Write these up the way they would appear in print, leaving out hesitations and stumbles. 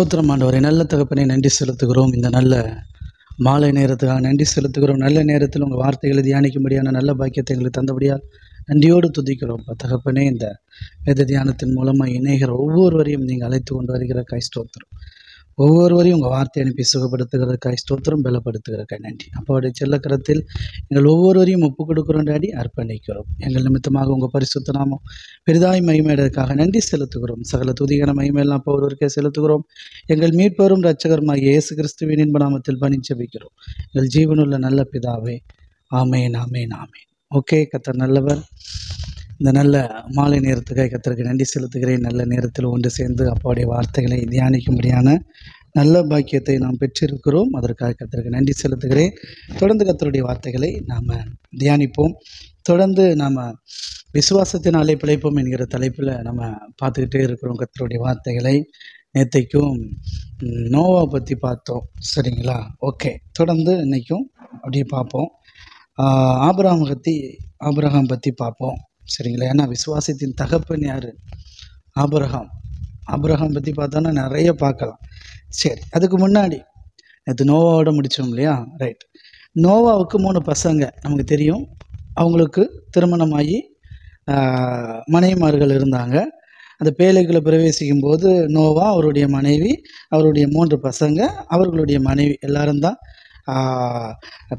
ஸ்தோத்திரம் ஆண்டவரே. நல்ல தகப்பனே, நன்றி செலுத்துகிறோம். இந்த நல்ல மாலை நேரத்துக்காக நன்றி செலுத்துகிறோம். நல்ல நேரத்தில் உங்கள் வார்த்தைகளை தியானிக்கும்படியான நல்ல பாக்கியத்தை எங்களுக்கு தந்தபடியால் நன்றியோடு துதிக்கிறோம் தகப்பனே. இந்த வேத தியானத்தின் மூலமாக இணைகிற ஒவ்வொருவரையும் நீங்கள் அழைத்து கொண்டு வருகிற ஸ்தோத்திரம். ஒவ்வொருவரையும் உங்கள் வார்த்தை அனுப்பி சுகப்படுத்துகிற ஸ்தோத்திரம், பலப்படுத்துகிற நன்றி. அப்போடைய செல்லக்கரத்தில் எங்கள் ஒவ்வொருவரையும் ஒப்புக் கொடுக்கிறோம் டாடி, அர்ப்பணிக்கிறோம். எங்கள் நிமித்தமாக உங்கள் பரிசுத்த நாமம் பெரிதாய் மகிமையிடற்காக நன்றி செலுத்துகிறோம். சகல துதிகர மகிமையெல்லாம் அப்போ ஒருவருக்கே செலுத்துகிறோம். எங்கள் மீட்பெரும் இரட்சகருமாகிய இயேசு கிறிஸ்துவின் இன்ப நாமத்தில் பணி ஜெபிக்கிறோம் எங்கள் ஜீவனுள்ள நல்ல பிதாவே. Amen, amen, amen. ஓகே, கர்த்தர் நல்லவர். இந்த நல்ல மாலை நேரத்துக்காக கர்த்தருக்கு நன்றி செலுத்துகிறேன். நல்ல நேரத்தில் ஒன்று சேர்ந்து அப்பாவுடைய வார்த்தைகளை தியானிக்கும்படியான நல்ல பாக்கியத்தை நாம் பெற்றிருக்கிறோம். அதற்காக கர்த்தருக்கு நன்றி செலுத்துகிறேன். தொடர்ந்து கர்த்தருடைய வார்த்தைகளை நாம் தியானிப்போம். தொடர்ந்து நாம் விசுவாசத்தினாலே பிழைப்போம் என்கிற தலைப்பில் நம்ம பார்த்துக்கிட்டே இருக்கிறோம் கர்த்தருடைய வார்த்தைகளை. நேற்றைக்கும் நோவா பற்றி பார்த்தோம், சரிங்களா? ஓகே, தொடர்ந்து இன்றைக்கும் அப்படியே பார்ப்போம். ஆபிரகாம் பற்றி பார்ப்போம், சரிங்களா? ஏன்னா விசுவாசத்தின் தகப்பன் யார்? ஆபிரகாம் பற்றி பார்த்தோன்னா நிறைய பார்க்கலாம். சரி, அதுக்கு முன்னாடி நேற்று நோவாவோட முடித்தோம் இல்லையா? ரைட். நோவாவுக்கு 3 பசங்க நமக்கு தெரியும். அவங்களுக்கு திருமணமாகி மனைவிமார்கள் இருந்தாங்க. அந்த பேழைக்குள்ளே பிரவேசிக்கும் போது நோவா, அவருடைய மனைவி, அவருடைய 3 பசங்க, அவர்களுடைய மனைவி எல்லாரும் தான்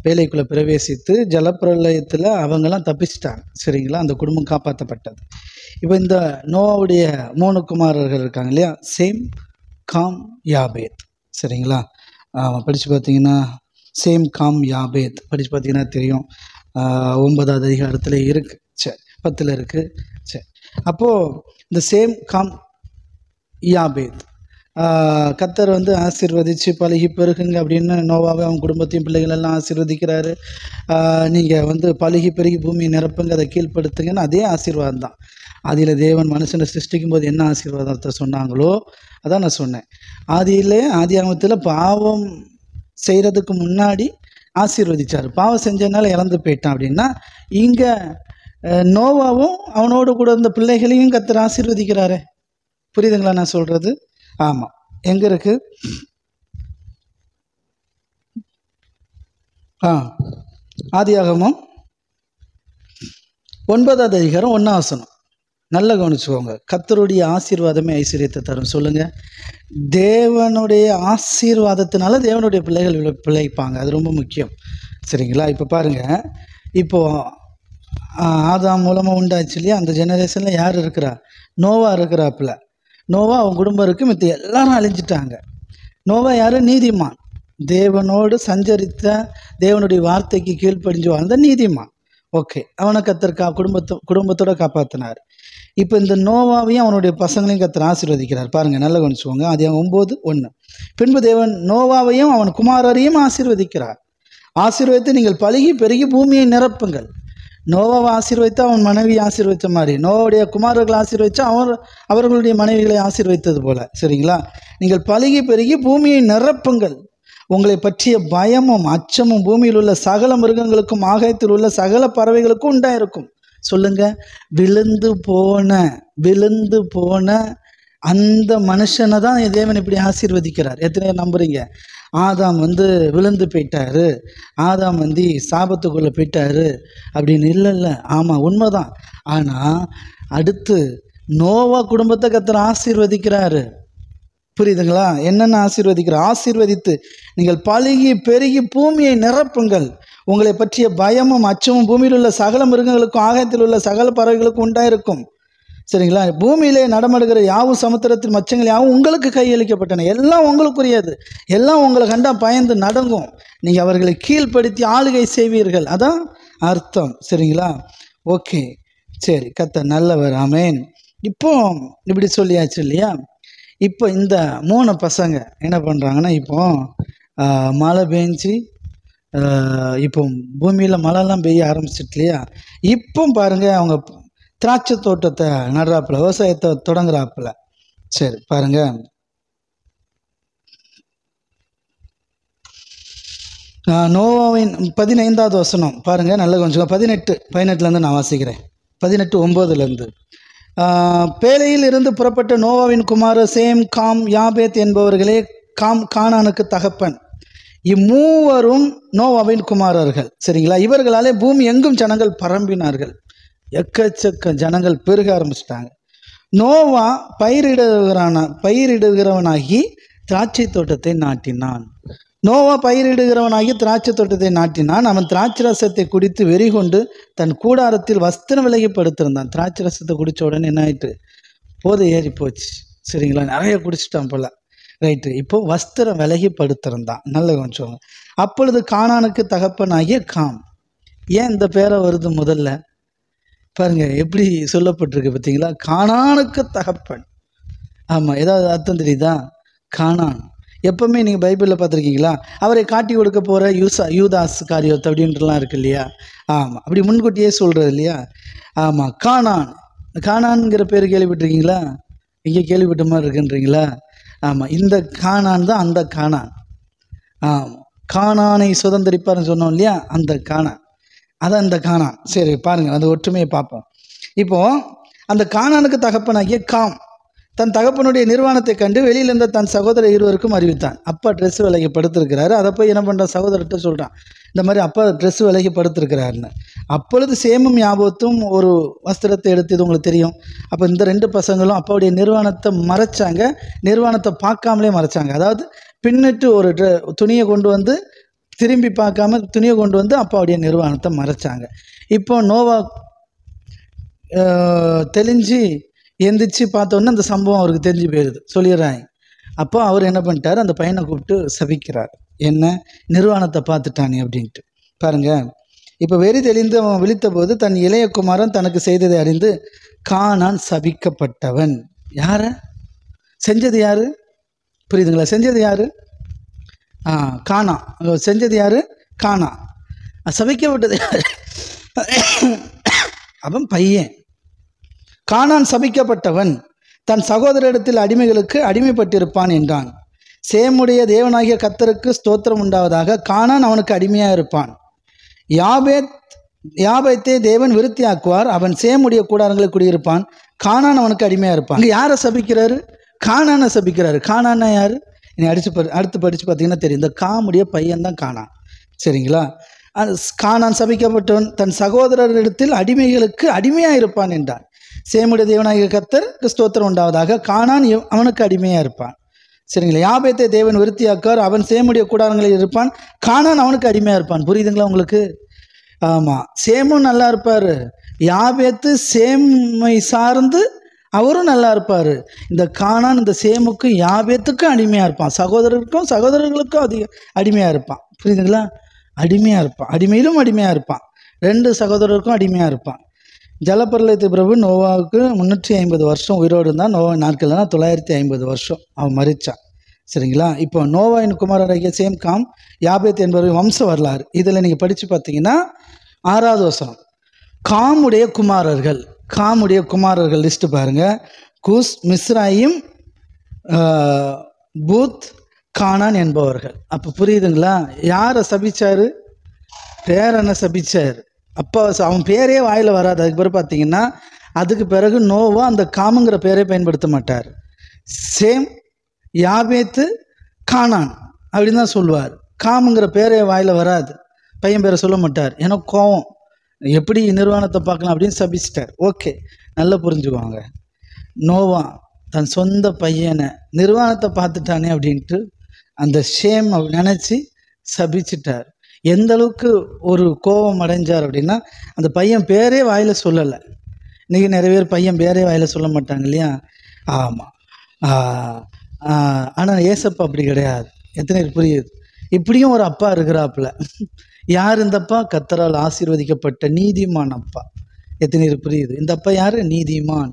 பேழைக்குள்ளே பிரவேசித்து ஜலப்பிரளயத்தில் அவங்கெல்லாம் தப்பிச்சிட்டாங்க, சரிங்களா? அந்த குடும்பம் காப்பாற்றப்பட்டது. இப்போ இந்த நோவாவுடைய 3 குமாரர்கள் இருக்காங்க இல்லையா? சேம், காம், யாபேத், சரிங்களா? படித்து பார்த்தீங்கன்னா சேம், காம், யாபேத் படித்து பார்த்தீங்கன்னா தெரியும். 9வது அதிகாரத்தில் இருக்குது, சரி, 10ல் இருக்குது. சரி, அப்போது இந்த சேம், காம், யாபேத் கர்த்தர் ஆசீர்வதித்து பழகி பெருகுங்க அப்படின்னு நோவாவை அவன் குடும்பத்தையும் பிள்ளைகளெல்லாம் ஆசீர்வதிக்கிறாரு. நீங்கள் பழகி பெருகி பூமியை நிரப்புங்க, அதை கீழ்ப்படுத்துங்கன்னு அதே ஆசீர்வாதம் தான். ஆதியில் தேவன் மனுஷனை சிருஷ்டிக்கும் போது என்ன ஆசீர்வாதத்தை சொன்னாங்களோ அதான் நான் சொன்னேன். ஆதியாகமத்தில் பாவம் செய்கிறதுக்கு முன்னாடி ஆசீர்வதிச்சார். பாவம் செஞ்சதுனால இறந்து போயிட்டான் அப்படின்னா, இங்கே நோவாவும் அவனோடு கூட இருந்த பிள்ளைகளையும் கர்த்தர் ஆசீர்வதிக்கிறாரு. புரியுதுங்களா நான் சொல்கிறது? ஆமாம். எங்கே இருக்கு? ஆதியாகமம் 9வது அதிகாரம் 1ஆம் வசனம். நல்லா கவனிச்சுக்கோங்க. கர்த்தருடைய ஆசீர்வாதமே ஐஸ்வர்யத்தை தரும். சொல்லுங்கள். தேவனுடைய ஆசீர்வாதத்தினால தேவனுடைய பிள்ளைகள் பிழைப்பாங்க. அது ரொம்ப முக்கியம், சரிங்களா? இப்போ பாருங்கள், இப்போது ஆதாம் மூலமாக உண்டாச்சு இல்லையா? அந்த ஜெனரேஷனில் யார் இருக்கிறா? நோவா இருக்கிறாப்புல. நோவா அவன் குடும்பம் இருக்குது, மித்த எல்லாரும் அழிஞ்சிட்டாங்க. நோவா யார்? நீதிமான். தேவனோடு சஞ்சரித்த, தேவனுடைய வார்த்தைக்கு கீழ்ப்படிஞ்சு வாழ்ந்த நீதிமான். ஓகே, அவனை கர்த்தர் குடும்பத்தோடு காப்பாற்றினார். இப்போ இந்த நோவாவையும் அவனுடைய பசங்களையும் கர்த்தர் ஆசீர்வதிக்கிறார். பாருங்கள், நல்லா கவனிச்சுக்கோங்க. அது 9:1. பின்பு தேவன் நோவாவையும் அவன் குமாரரையும் ஆசீர்வதிக்கிறார். ஆசீர்வதித்து நீங்கள் பழகி பெருகி பூமியை நிரப்புங்கள். நோவாவை ஆசீர்வதித்து அவன் மனைவி ஆசீர்வதித்த மாதிரி நோவாவுடைய குமாரர்கள் ஆசீர்வதித்து அவர்களுடைய மனைவிகளை ஆசீர்வதித்தது போல, சரிங்களா? நீங்கள் பழகி பெருகி பூமியை நிரப்புங்கள். உங்களை பற்றிய பயமும் அச்சமும் பூமியில் உள்ள சகல மிருகங்களுக்கும் ஆகாயத்தில் உள்ள சகல பறவைகளுக்கும் உண்டாயிருக்கும். சொல்லுங்க. விழுந்து போன அந்த மனுஷனை தான் தேவன் இப்படி ஆசீர்வதிக்கிறார். எத்தனை நம்புறீங்க? ஆதாம் விழுந்து போயிட்டாரு, ஆதாம் சாபத்துக்குள்ளே போயிட்டாரு அப்படின்னு. இல்லை, ஆமாம், உண்மைதான். ஆனால் அடுத்து நோவா குடும்பத்தை கர்த்தர் ஆசீர்வதிக்கிறாரு. புரியுதுங்களா? என்னென்ன ஆசீர்வதிக்கிறார்? ஆசீர்வதித்து நீங்கள் பழகி பெருகி பூமியை நிரப்புங்கள். உங்களை பற்றிய பயமும் அச்சமும் பூமியில் உள்ள சகல மிருகங்களுக்கும் ஆகாயத்தில் உள்ள சகல பறவைகளுக்கும் உண்டாயிருக்கும், சரிங்களா? பூமியிலே நடமாடுகிற யாவும் சமுத்திரத்தின் மச்சங்கள் யாவும் உங்களுக்கு கையளிக்கப்பட்டன. எல்லாம் உங்களுக்குரியது. எல்லாம் உங்களை கண்டா பயந்து நடங்கும். நீங்கள் அவர்களை கீழ்ப்படுத்தி ஆளுகை செய்வீர்கள். அதான் அர்த்தம், சரிங்களா? ஓகே, சரி, கர்த்தர் நல்லவர். ஆமேன். இப்போ இப்படி சொல்லியாச்சு இல்லையா? இப்போ இந்த 3 பசங்க என்ன பண்ணுறாங்கன்னா, இப்போ மழை பெஞ்சு இப்போ பூமியில் மழைலாம் பெய்ய ஆரம்பிச்சிட்டு இல்லையா? இப்போ பாருங்கள், அவங்க திராட்சை தோட்டத்தை நடுறாப்புல, விவசாயத்தை தொடங்குறாப்புல. சரி, பாருங்க. நோவாவின் 15வது வசனம் பாருங்க, நல்ல கொஞ்சம் 18 18லேருந்து நான் வாசிக்கிறேன். 18:9. பேழையில் இருந்து புறப்பட்ட நோவாவின் குமாரர் சேம், காம், யாபேத் என்பவர்களே கானானுக்கு தகப்பன். இம்மூவரும் நோவாவின் குமாரர்கள். சரிங்களா? இவர்களாலே பூமி எங்கும் ஜனங்கள் பரம்பினார்கள். எக்கச்சக்க ஜனங்கள் பெருக ஆரம்பிச்சிட்டாங்க. நோவா பயிரிடுகிறவனாகி திராட்சை தோட்டத்தை நாட்டினான். அவன் திராட்சை ரசத்தை குடித்து வெறி கொண்டு தன் கூடாரத்தில் வஸ்திரம் விலகி படுத்திருந்தான். திராட்சை ரசத்தை குடித்த உடனே என்ன ஆயிட்டு? போதை ஏறி போச்சு. சரிங்களா? நிறைய குடிச்சிட்டான் போல. ரைட்டு. இப்போ வஸ்திரம் விலகி படுத்திருந்தான். நல்ல கொஞ்சம். அப்பொழுது கானானுக்கு தகப்பனாகிய காம். ஏன் இந்த பேரை வருது முதல்ல பாருங்க, எப்படி சொல்லப்பட்டிருக்கு பார்த்தீங்களா? கானானுக்கு தகப்பன். ஆமாம், ஏதாவது அர்த்தம் தெரியுதா? கானான் எப்பவுமே நீங்கள் பைபிளில் பார்த்துருக்கீங்களா? அவரை காட்டி கொடுக்க போகிற யூதாஸ் காரியோத் அப்படின்றலாம் இருக்கு இல்லையா? ஆமாம், அப்படி முன்கூட்டியே சொல்கிறது இல்லையா? ஆமாம், கானான்ங்கிற பேர் கேள்விப்பட்டிருக்கீங்களா? இங்கே கேள்விப்பட்ட மாதிரி இருக்குன்றீங்களா? ஆமாம், இந்த கானான் தான் அந்த கானான். ஆமாம், கானானை சுதந்திரிப்பார்னு சொன்னோம் இல்லையா? அந்த கானான், அதான் அந்த கானான். சரி பாருங்கள், அந்த ஒற்றுமையை பார்ப்போம். இப்போது அந்த கானானுக்கு தகப்பனாகிய காம் தன் தகப்பனுடைய நிர்வாணத்தை கண்டு வெளியில் இருந்த தன் சகோதரர் இருவருக்கும் அறிவித்தான். அப்பா ட்ரெஸ் விலகி படுத்திருக்கிறாரு. அதை போய் என்ன பண்ணுறான்? சகோதரர்கிட்ட சொல்கிறான், இந்த மாதிரி அப்பா ட்ரெஸ் விலகி படுத்திருக்கிறாருன்னு. அப்பொழுது சேமும் யாபோத்தும் ஒரு வஸ்திரத்தை எடுத்து, இது உங்களுக்கு தெரியும். அப்போ இந்த ரெண்டு பசங்களும் அப்பாவுடைய நிர்வாணத்தை மறைச்சாங்க. நிர்வாணத்தை பார்க்காமலே மறைச்சாங்க. அதாவது பின்னிட்டு ஒரு துணியை கொண்டு வந்து, திரும்பி பார்க்காம துணியை கொண்டு வந்து அப்பாவுடைய நிர்வாணத்தை மறைச்சாங்க. இப்போ நோவா தெளிஞ்சு எந்திரிச்சு பார்த்தோன்னே அந்த சம்பவம் அவருக்கு தெரிஞ்சு போயிடுது, சொல்லிடுறாங்க. அப்போ அவர் என்ன பண்ணிட்டார்? அந்த பையனை கூப்பிட்டு சபிக்கிறார். என்ன? நிர்வாணத்தை பார்த்துட்டானே அப்படின்ட்டு. பாருங்க, இப்போ வெறி தெளிந்து அவன் விழித்த போது தன் இளைய குமாரன் தனக்கு செய்ததை அறிந்து கானான் சபிக்கப்பட்டவன். யார செஞ்சது? யாரு? புரியுதுங்களா? செஞ்சது யாரு? கானா. செஞ்சது யாரு? கானா. சபிக்கப்பட்டது யாரு? அவன் பையன். கானான் சபிக்கப்பட்டவன், தன் சகோதரிடத்தில் அடிமைகளுக்கு அடிமைப்பட்டிருப்பான் என்றான். சேமுடைய தேவனாகிய கர்த்தருக்கு ஸ்தோத்திரம் உண்டாவதாக. கானான் அவனுக்கு அடிமையாக இருப்பான். யாபேத்தை தேவன் விருத்தியாக்குவார். அவன் சேமுடைய கூடாரங்களை குடியிருப்பான். கானான் அவனுக்கு அடிமையாக இருப்பான். இங்கே யாரை சபிக்கிறாரு? கானானை சபிக்கிறாரு. கானான்னா யாரு? நீ அடுத்து படித்து பார்த்தீங்கன்னா தெரியும். இந்த காமுடைய பையன்தான் கானான். சரிங்களா? கானான் சபிக்கப்பட்டவன் தன் சகோதரரிடத்தில் அடிமைகளுக்கு அடிமையாக இருப்பான் என்றான். சேமுடைய தேவனாகிய கர்த்தருக்கு ஸ்தோத்திரம் உண்டாவதாக. கானான் அவனுக்கு அடிமையாக இருப்பான். சரிங்களா? யாபேத்தை தேவன் விருத்தியாக்குவார். அவன் சேமுடைய கூடாரங்களில் இருப்பான். கானான் அவனுக்கு அடிமையாக இருப்பான். புரியுதுங்களா உங்களுக்கு? ஆமாம், சேமும் நல்லா இருப்பார். யாபேத்து சேமை சார்ந்து அவரும் நல்லா இருப்பார். இந்த கானான் இந்த சேமுக்கும் யாபேத்துக்கும் அடிமையாக இருப்பான். சகோதரர்களுக்கும் அதிக அடிமையாக இருப்பான். புரியுதுங்களா? அடிமையாக இருப்பான். அடிமையிலும் அடிமையாக இருப்பான். ரெண்டு சகோதரருக்கும் அடிமையாக இருப்பான். ஜலப்பிரளயத்து பிரபு நோவாவுக்கு 350 வருஷம் உயிரோடு இருந்தான். நோவா நாட்கள்னா 950 வருஷம் அவன் மரித்தான். சரிங்களா? இப்போ நோவாவின் குமாரராகிய சேம், காம், யாபேத் என்பவர்கள் வம்ச வரலாறு. இதில் நீங்கள் படித்து பார்த்தீங்கன்னா 6வது வசனம். காமுடைய குமாரர்கள் லிஸ்ட்டு பாருங்கள். கூஸ், மிஸ்ராயிம், பூத், கானான் என்பவர்கள். அப்போ புரியுதுங்களா? யாரை சபிச்சார்? பேரனை சபிச்சார். அப்போ அவன் பேரே வாயில் வராது. அதுக்கு பிறகு பார்த்தீங்கன்னா அதுக்கு பிறகு நோவா அந்த காமுங்கிற பேரை பயன்படுத்த மாட்டார். சேம், யாபேத்து, கானான் அப்படின்னு தான் சொல்லுவார். காமுங்கிற பேரே வாயில் வராது. பையன் பேரை சொல்ல மாட்டார். ஏன்னா கோவம், எப்படி நிர்வாணத்தை பார்க்கலாம் அப்படின்னு சபிச்சிட்டார். ஓகே, நல்லா புரிஞ்சுக்குவாங்க. நோவா தன் சொந்த பையனை நிர்வாணத்தை பார்த்துட்டானே அப்படின்ட்டு அந்த ஷேம் நினச்சி சபிச்சிட்டார். எந்த அளவுக்கு ஒரு கோபம் அடைஞ்சார் அப்படின்னா, அந்த பையன் பேரே வாயில் சொல்லலை. இன்றைக்கி நிறைய பேர் பையன் பேரே வாயில் சொல்ல மாட்டாங்க இல்லையா? ஆமாம். ஆனால் ஏசப்பா அப்படி கிடையாது. எத்தனை பேர் புரியுது? இப்படியும் ஒரு அப்பா இருக்கிறாப்புல. யார் இந்த அப்பா? கர்த்தரால் ஆசீர்வதிக்கப்பட்ட நீதிமான் அப்பா. எத்தனை பேர் புரியுது? இந்த அப்பா யார்? நீதிமான்,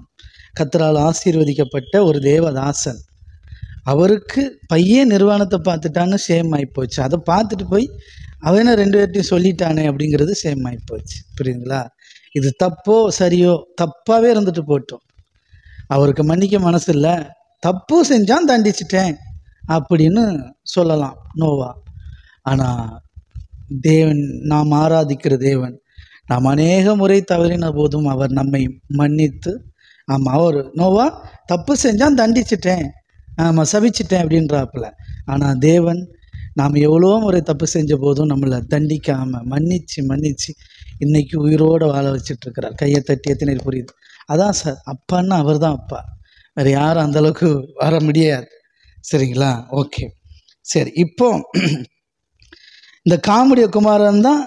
கர்த்தரால் ஆசீர்வதிக்கப்பட்ட ஒரு தேவதாசன். அவருக்கு பையன் நிர்வாணத்தை பார்த்துட்டான்னு சேம் ஆகிப்போச்சு. அதை பார்த்துட்டு போய் அவனை 2 பேர்ட்டையும் சொல்லிட்டானே அப்படிங்கிறது சேம் ஆகிப்போச்சு. புரியுதுங்களா? இது தப்போ சரியோ, தப்பாகவே இருந்துட்டு போட்டோம். அவருக்கு மன்னிக்க மனசு இல்லை, தப்பு செஞ்சான், தண்டிச்சிட்டேன் அப்படின்னு சொல்லலாம் நோவா. ஆனால் தேவன், நாம் ஆராதிக்கிற தேவன், நாம் அநேக முறை தவறின போதும் அவர் நம்மை மன்னித்து ஆமாம், அவர் நோவா தப்பு செஞ்சான், தண்டிச்சிட்டேன், ஆமாம் சபிச்சிட்டேன் அப்படின்றாப்புல. ஆனால் தேவன் நாம் எவ்வளோ முறை தப்பு செஞ்ச போதும் நம்மளை தண்டிக்காமல் மன்னிச்சு இன்னைக்கு உயிரோடு வாழ வச்சிட்ருக்கிறார். கையை தட்டி எத்தனை புரியுது? அதான் சார், அப்பான்னா அவர் தான் அப்பா, வேறு யாரும் அந்தளவுக்கு வர முடியாது. சரிங்களா? ஓகே, சரி. இப்போ இந்த காமுடைய குமாரன் தான்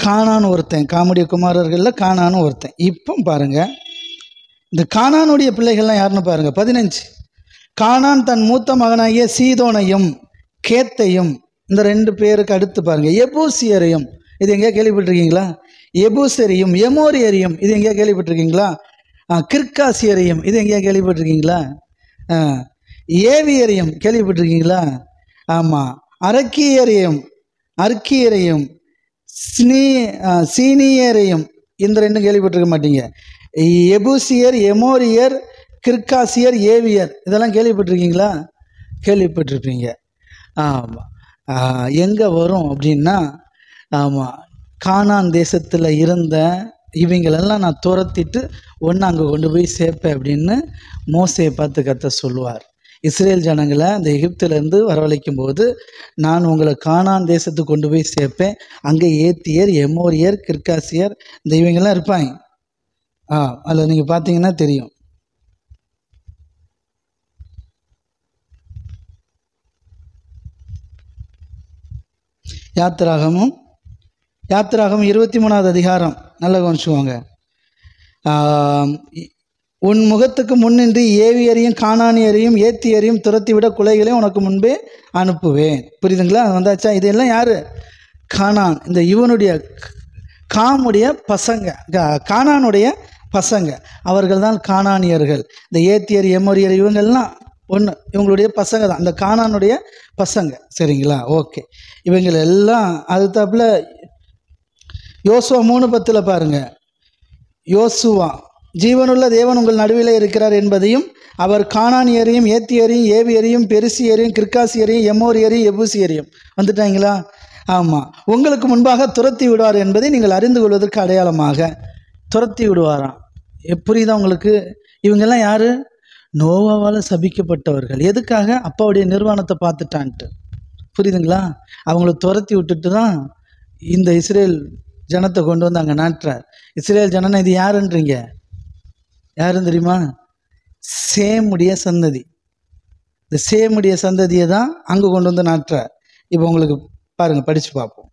கானான்னு ஒருத்தன், காமுடைய குமாரர்களில் கானான்னு ஒருத்தன். இப்போ பாருங்கள், இந்த கானானுடைய பிள்ளைகள்லாம் யாருன்னு பாருங்கள். 15, கானான் தன் மூத்த மகனாகிய சீதோனையும் கேத்தையும், இந்த 2 பேருக்கு அடுத்து பாருங்கள் எபூசியரையும், இது எங்கேயா கேள்விப்பட்டிருக்கீங்களா? எபூசரையும், எமோரியரையும், இது எங்கேயா கேள்விப்பட்டிருக்கீங்களா? கிர்காசியரையும், இது எங்கேயா கேள்விப்பட்டிருக்கீங்களா? ஏவியரையும் கேள்விப்பட்டிருக்கீங்களா? ஆமாம், அர்க்கியரையும் சீனியரையும், இந்த 2 கேள்விப்பட்டிருக்க மாட்டீங்க. எபூசியர், எமோரியர், கிர்காசியர், ஏவியர், இதெல்லாம் கேள்விப்பட்டிருக்கீங்களா? கேள்விப்பட்டிருப்பீங்க. ஆமாம், எங்கே வரும் அப்படின்னா, ஆமாம், கானான் தேசத்தில் இருந்த இவங்களெல்லாம் நான் துரத்திட்டு ஒன்று அங்கே கொண்டு போய் சேர்ப்பேன் அப்படின்னு மோசையை பார்த்து கர்த்தர் சொல்லுவார். இஸ்ரேல் ஜனங்களை அந்த எகிப்திலேருந்து வரவழைக்கும் போது, நான் உங்களை கானான் தேசத்துக்கு கொண்டு போய் சேர்ப்பேன், அங்கே ஏத்தியர், எமோரியர், கிர்காசியர், இந்த இவங்கெல்லாம் இருப்பாங்க. அதில் நீங்கள் பார்த்தீங்கன்னா தெரியும். யாத்திராகமும் 23வது அதிகாரம் நல்லா கவனிச்சுக்கோங்க. உன் முகத்துக்கு முன்னின்றி ஏவியரையும் கானானியரையும் ஏத்தியரையும் துரத்திவிட குலைகளையும் உனக்கு முன்பே அனுப்புவேன். புரியுதுங்களா? வந்தாச்சா? இதெல்லாம் யார்? கானான், இந்த இவனுடைய காமுடைய பசங்க, கானானுடைய பசங்க, அவர்கள் தான் கானானியர்கள். இந்த ஏத்தியர், எமோரியர் இவங்கெல்லாம் ஒன்று, இவங்களுடைய பசங்க தான், இந்த கானானுடைய பசங்க. சரிங்களா? ஓகே, இவங்க எல்லாம் அதுதாப்புல யோசுவா 3:10 பாருங்கள். யோசுவா, ஜீவனுள்ள தேவன் உங்கள் நடுவில் இருக்கிறார் என்பதையும், அவர் கானானியரையும் ஏத்தியரையும் ஏவியரையும் பெருசியரையும் கிர்காசியரையும் எமோரியரையும் எபூசியரையும், வந்துட்டாங்களா? ஆமாம், உங்களுக்கு முன்பாக துரத்தி விடுவார் என்பதை நீங்கள் அறிந்து கொள்வதற்கு அடையாளமாக துரத்தி விடுவாராம். புரியுதா உங்களுக்கு? இவங்கெல்லாம் யார்? நோவாவால் சபிக்கப்பட்டவர்கள். எதுக்காக? அப்பாவுடைய நிர்வாணத்தை பார்த்துட்டான்ட்டு. புரியுதுங்களா? அவங்கள துரத்தி விட்டுட்டு தான் இந்த இஸ்ரேல் ஜனத்தை கொண்டு வந்து அங்கே நாட்டுறார். இஸ்ரேல் ஜனனை இது யாருன்றீங்க? யாருன்னு தெரியுமா? சேமுடைய சந்ததி. இந்த சேமுடைய சந்ததியை தான் அங்கே கொண்டு வந்து நாட்டுறார். இப்போ உங்களுக்கு பாருங்கள், படித்து பார்ப்போம்.